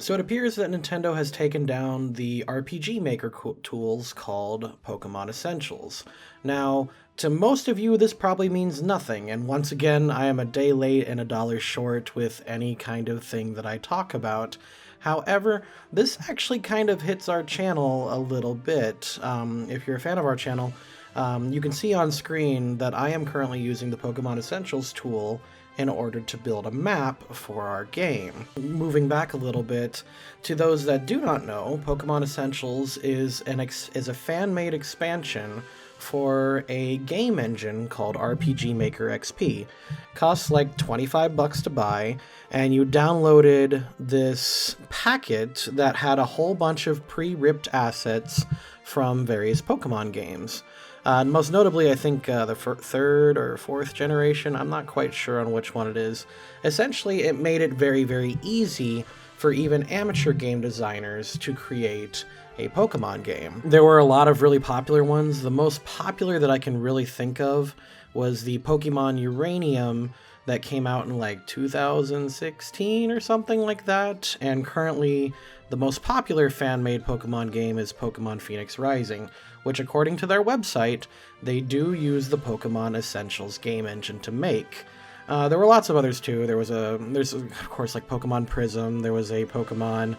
So it appears that Nintendo has taken down the RPG Maker tools called Pokemon Essentials. Now, to most of you, this probably means nothing, and once again, I am a day late and a dollar short with any kind of thing that I talk about. However, this actually kind of hits our channel a little bit. If you're a fan of our channel, you can see on screen that I am currently using the Pokemon Essentials tool in order to build a map for our game. Moving back a little bit, to those that do not know, Pokemon Essentials is a fan-made expansion for a game engine called RPG Maker XP. Costs like 25 bucks to buy, and you downloaded this packet that had a whole bunch of pre-ripped assets from various Pokemon games. Most notably, I think the third or fourth generation, I'm not quite sure on which one it is. Essentially, it made it very, very easy for even amateur game designers to create a Pokemon game. There were a lot of really popular ones. The most popular that I can really think of was the Pokemon Uranium that came out in like 2016 or something like that, and currently the most popular fan-made Pokemon game is Pokemon Phoenix Rising, which according to their website, they do use the Pokemon Essentials game engine to make. There were lots of others too. There's of course like Pokemon Prism, there was a Pokemon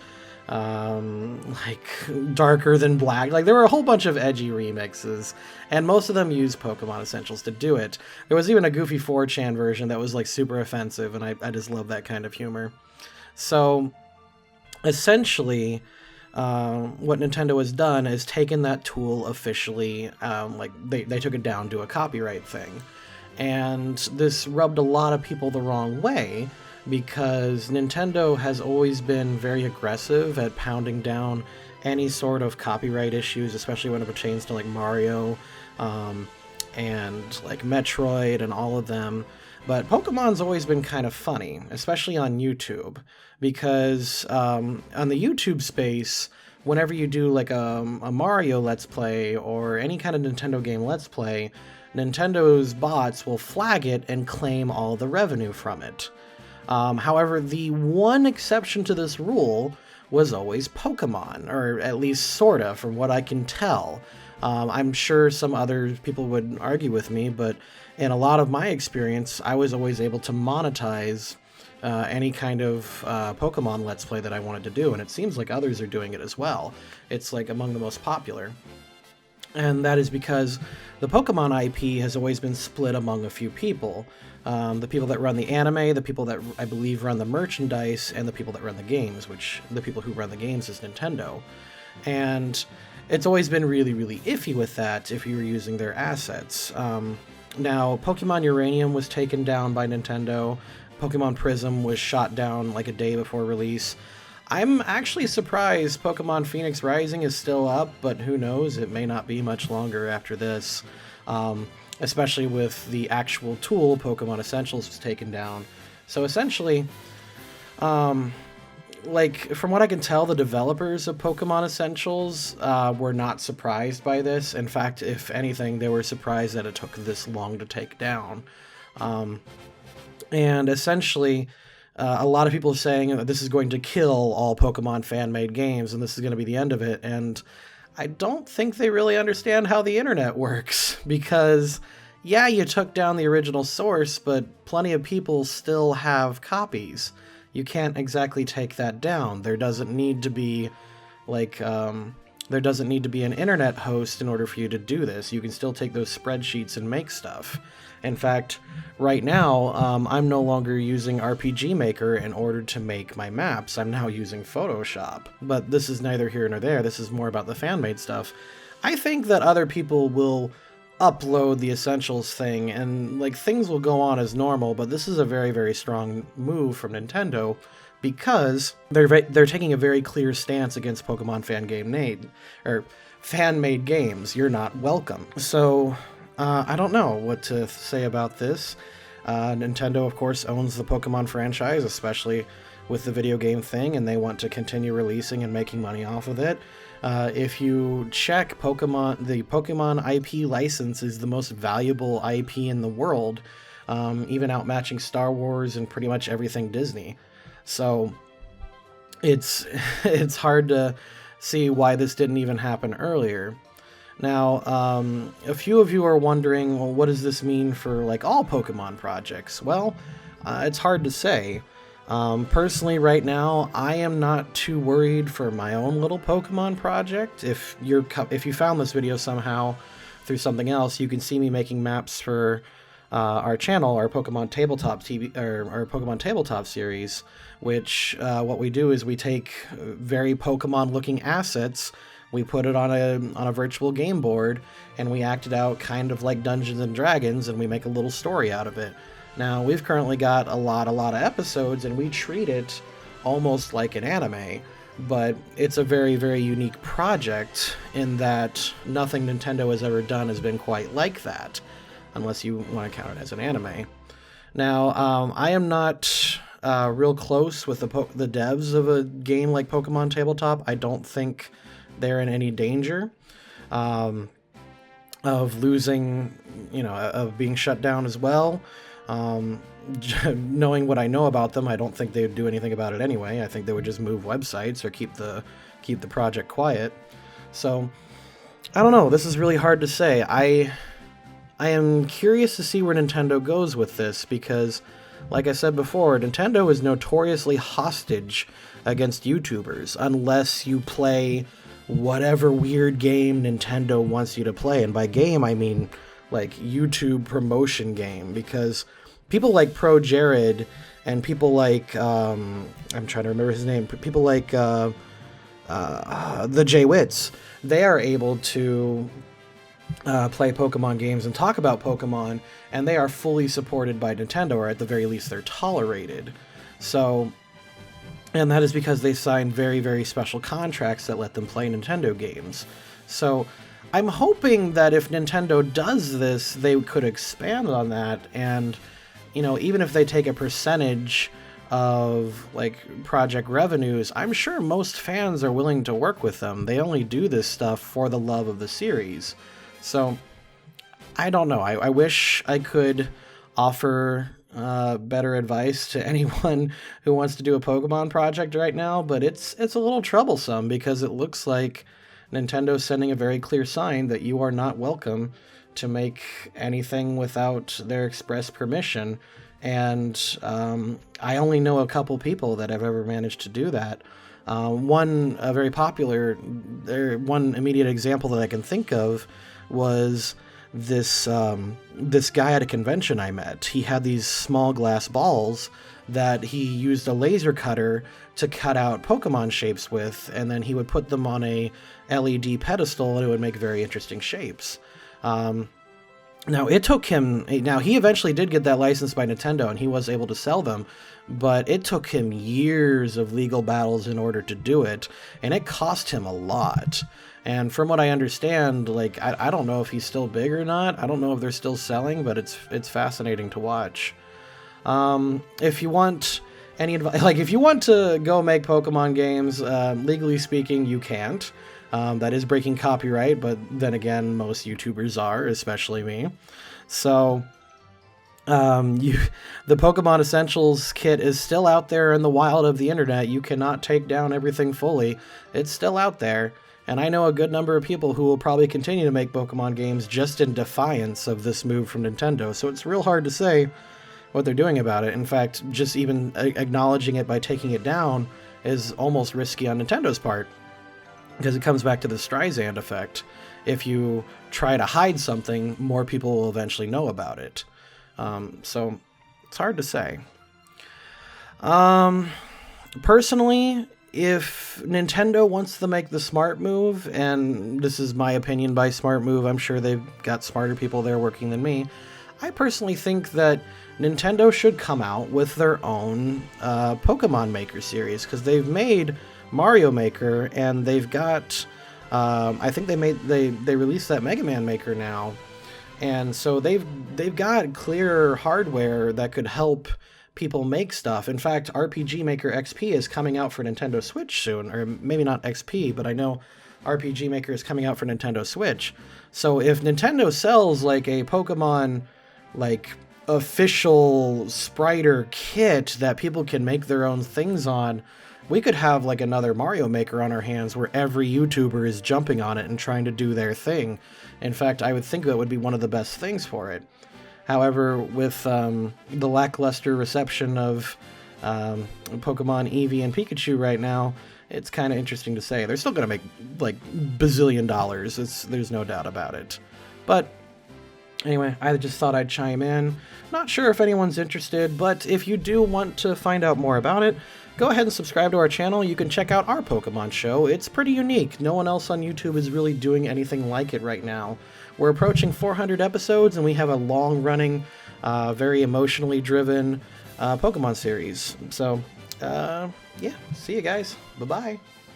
like Darker Than Black. Like there were a whole bunch of edgy remixes, and most of them used Pokemon Essentials to do it. There was even a goofy 4chan version that was like super offensive, and I just love that kind of humor. So essentially, what Nintendo has done is taken that tool officially, like they took it down to a copyright thing. And this rubbed a lot of people the wrong way, because Nintendo has always been very aggressive at pounding down any sort of copyright issues, especially when it pertains to like Mario, and like Metroid and all of them. But Pokemon's always been kind of funny, especially on YouTube, because on the YouTube space, whenever you do like a Mario Let's Play or any kind of Nintendo game Let's Play, Nintendo's bots will flag it and claim all the revenue from it. However, the one exception to this rule was always Pokemon, or at least sorta, from what I can tell. I'm sure some other people would argue with me, but in a lot of my experience, I was always able to monetize any kind of Pokemon Let's Play that I wanted to do, and it seems like others are doing it as well. It's like among the most popular. And that is because the Pokemon IP has always been split among a few people. The people that run the anime, the people that I believe run the merchandise, and the people that run the games, which the people who run the games is Nintendo. And it's always been really, really iffy with that if you were using their assets. Now, Pokemon Uranium was taken down by Nintendo. Pokemon Prism was shot down like a day before release. I'm actually surprised Pokemon Phoenix Rising is still up, but who knows, it may not be much longer after this. Especially with the actual tool, Pokemon Essentials, was taken down. So essentially, like, from what I can tell, the developers of Pokemon Essentials were not surprised by this. In fact, if anything, they were surprised that it took this long to take down. And essentially, a lot of people are saying that this is going to kill all Pokemon fan-made games, and this is going to be the end of it. And I don't think they really understand how the internet works, because, yeah, you took down the original source, but plenty of people still have copies. You can't exactly take that down. There doesn't need to be, like, there doesn't need to be an internet host in order for you to do this. You can still take those spreadsheets and make stuff. In fact, right now, I'm no longer using RPG Maker in order to make my maps. I'm now using Photoshop. But this is neither here nor there. This is more about the fan-made stuff. I think that other people will upload the Essentials thing, and like things will go on as normal, but this is a very, very strong move from Nintendo, because they're taking a very clear stance against Pokemon fan-made games. You're not welcome. So I don't know what to say about this. Nintendo, of course, owns the Pokemon franchise, especially with the video game thing, and they want to continue releasing and making money off of it. If you check Pokemon, the Pokemon IP license is the most valuable IP in the world, even outmatching Star Wars and pretty much everything Disney. So it's it's hard to see why this didn't even happen earlier. Now, a few of you are wondering, well, what does this mean for like all Pokemon projects? Well, it's hard to say. Personally, right now, I am not too worried for my own little Pokemon project. If you found this video somehow through something else, you can see me making maps for our channel, our Pokemon Tabletop TV, or our Pokemon Tabletop series, which what we do is we take very Pokemon-looking assets, we put it on a virtual game board, and we act it out kind of like Dungeons and Dragons, and we make a little story out of it. Now, we've currently got a lot of episodes, and we treat it almost like an anime, but it's a very, very unique project in that nothing Nintendo has ever done has been quite like that, unless you want to count it as an anime. Now, I am not real close with the devs of a game like Pokemon Tabletop. I don't think they're in any danger of losing, of being shut down as well. Knowing what I know about them, I don't think they would do anything about it anyway. I think they would just move websites or keep the project quiet. So, I don't know. This is really hard to say. I am curious to see where Nintendo goes with this because, like I said before, Nintendo is notoriously hostage against YouTubers unless you play whatever weird game Nintendo wants you to play. And by game, I mean like YouTube promotion game, because people like Pro Jared and people like I'm trying to remember his name, people like the J-Wits, they are able to play Pokemon games and talk about Pokemon, and they are fully supported by Nintendo, or at the very least they're tolerated. So, and that is because they signed very, very special contracts that let them play Nintendo games. So I'm hoping that if Nintendo does this, they could expand on that, and, even if they take a percentage of, like, project revenues, I'm sure most fans are willing to work with them. They only do this stuff for the love of the series. So, I don't know. I wish I could offer better advice to anyone who wants to do a Pokemon project right now, but it's a little troublesome because it looks like Nintendo's sending a very clear sign that you are not welcome to make anything without their express permission. And I only know a couple people that have ever managed to do that. One immediate example that I can think of was this guy at a convention I met. He had these small glass balls that he used a laser cutter to cut out Pokemon shapes with, and then he would put them on a LED pedestal and it would make very interesting shapes. Now, it took him... Now, he eventually did get that license by Nintendo, and he was able to sell them, but it took him years of legal battles in order to do it, and it cost him a lot. And from what I understand, like, I don't know if he's still big or not. I don't know if they're still selling, but it's fascinating to watch. If you want any advice... Like, if you want to go make Pokemon games, legally speaking, you can't. That is breaking copyright, but then again, most YouTubers are, especially me. So, the Pokemon Essentials kit is still out there in the wild of the internet. You cannot take down everything fully. It's still out there, and I know a good number of people who will probably continue to make Pokemon games just in defiance of this move from Nintendo, so it's real hard to say what they're doing about it. In fact, just even acknowledging it by taking it down is almost risky on Nintendo's part. Because it comes back to the Streisand effect. If you try to hide something, more people will eventually know about it. So, it's hard to say. Personally, if Nintendo wants to make the smart move, and this is my opinion by smart move, I'm sure they've got smarter people there working than me, I personally think that Nintendo should come out with their own Pokemon Maker series, because they've made Mario Maker, and they've got I think they released that Mega Man Maker now, and so they've got clear hardware that could help people make stuff. In fact, RPG Maker XP is coming out for Nintendo Switch soon, or maybe not XP, but I know RPG Maker is coming out for Nintendo Switch. So if Nintendo sells like a Pokemon like official spriter kit that people can make their own things on, we could have like another Mario Maker on our hands where every YouTuber is jumping on it and trying to do their thing. In fact, I would think that would be one of the best things for it. However, with the lackluster reception of Pokemon Eevee and Pikachu right now, it's kind of interesting to say. They're still going to make like bazillion dollars. There's no doubt about it. But anyway, I just thought I'd chime in. Not sure if anyone's interested, but if you do want to find out more about it, go ahead and subscribe to our channel. You can check out our Pokemon show. It's pretty unique. No one else on YouTube is really doing anything like it right now. We're approaching 400 episodes, and we have a long-running, very emotionally driven Pokemon series. So, yeah, see you guys. Bye-bye.